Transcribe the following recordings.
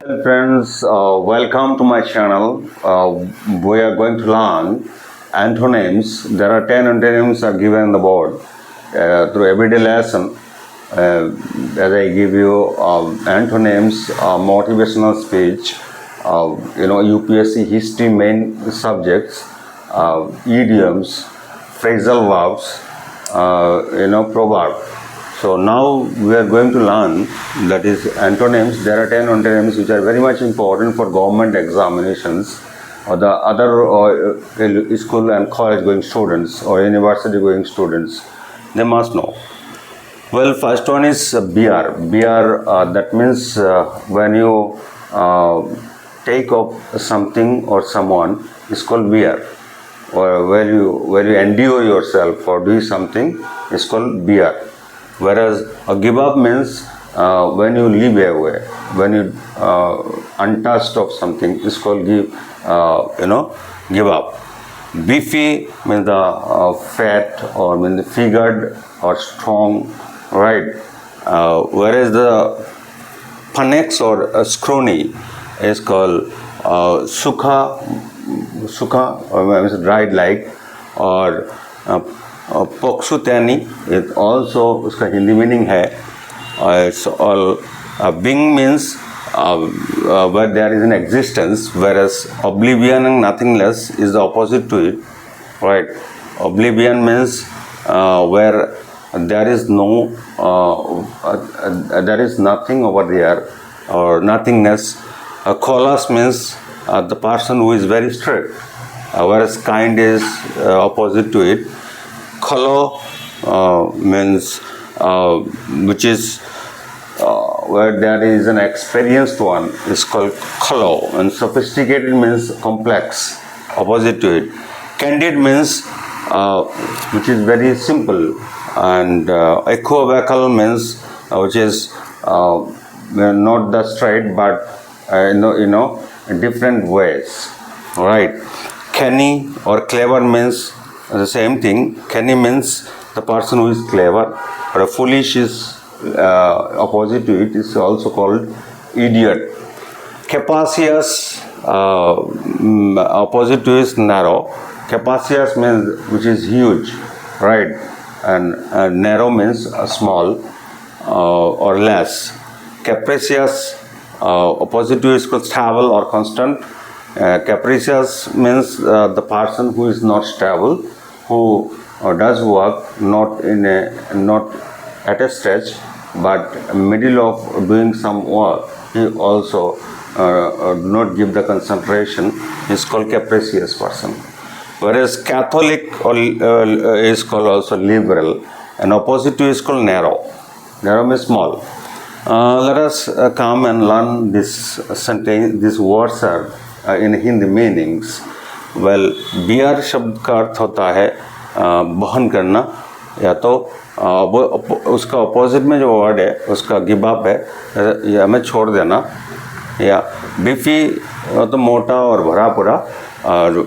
Hello friends, welcome to my channel. We are going to learn antonyms. There are 10 antonyms are given on the board through everyday lesson. As I give you antonyms, motivational speech, UPSC history main subjects, idioms, phrasal verbs, proverb. So now we are going to learn that is antonyms. There are 10 antonyms which are very much important for government examinations or the other school and college going students or university going students. They must know. Well, first one is BR. BR that means when you take up something or someone is called BR. Or where you endure yourself for doing something is called BR. Whereas a give up means when you leave away, when you untouched of something is called give up. Beefy means the fat or means the figured or strong, right? Whereas the phanex or scrawny is called sukha or means dried like or पक्षुतैनी also उसका Hindi meaning है it's all being means where there is an existence, whereas oblivion and nothingness is the opposite to it, right? Oblivion means where there is no there is nothing over there or nothingness. Kholas means the person who is very strict, whereas kind is opposite to it. Khalo means which is where there is an experienced one is called khalo, and sophisticated means complex, opposite to it. Candid means which is very simple, and equivocal means which is not the straight but in different ways, right? Canny or clever means the same thing. Canny means the person who is clever, but a foolish is opposite to it, is also called idiot. Capacious opposite to is narrow. Capacious means which is huge, right? And narrow means small or less. Capricious opposite to is called stable or constant. Capricious means the person who is not stable, who does work not at a stretch but middle of doing some work. He also do not give the concentration. He is called capricious person. Whereas Catholic is called also liberal, and opposite to is called narrow. Narrow means small. Let us come and learn this sentence. These words are in Hindi meanings. Well, BR शब्द का अर्थ होता है बहन करना, या तो उसका opposite में जो वर्ड है उसका गिव अप है, या हमें छोड़ देना, या बीफी तो मोटा और भरा पूरा, और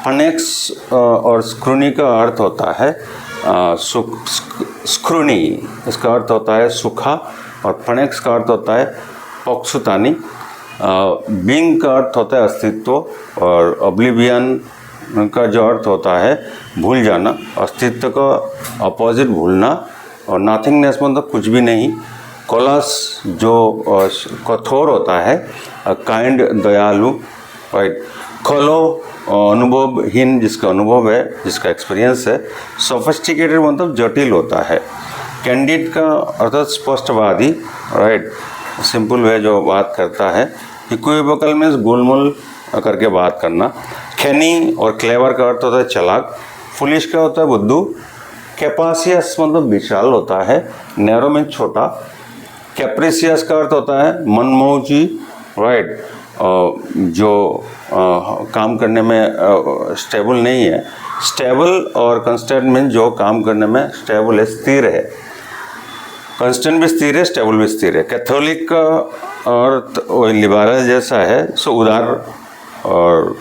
फनेक्स और स्क्रूनी का अर्थ होता है स्क्रूनी, इसका अर्थ होता है सूखा, और फनेक्स का अर्थ होता है पक्षुतानी। बीइंग का अर्थ होता है अस्तित्व, और ऑब्लिवियन का जो अर्थ होता है भूल जाना, अस्तित्व का अपोजिट भूलना, और नथिंगनेस मतलब कुछ भी नहीं। कोलस जो कठोर होता है, काइंड दयालु, राइट। खोलो अनुभवहीन जिसका अनुभव है, जिसका एक्सपीरियंस है। सोफिस्टिकेटेड मतलब जटिल होता है। कैंडिड का अर्थात स्पष्टवादी, राइट, सिंपल वे जो बात करता है। इक्विवोकल मीन्स गोलमोल करके बात करना। खैनी और क्लेवर का अर्थ होता है चालाक। फुलिश का होता है बुद्धू। कैपासियस मतलब विशाल होता है। नैरो मीन्स छोटा। कैप्रिसियस का अर्थ होता है मनमोजी, राइट, जो काम करने में स्टेबल नहीं है। स्टेबल और कंस्टेंट मीन्स जो काम करने में स्टेबल है, स्थिर है। कंस्टेंट भी स्थिर है, स्टेबल भी स्थिर है। कैथोलिक का अर्थ लिबरल जैसा है, सो उदार और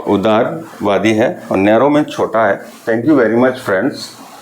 उदारवादी है, और नैरो में छोटा है। Thank you very much friends.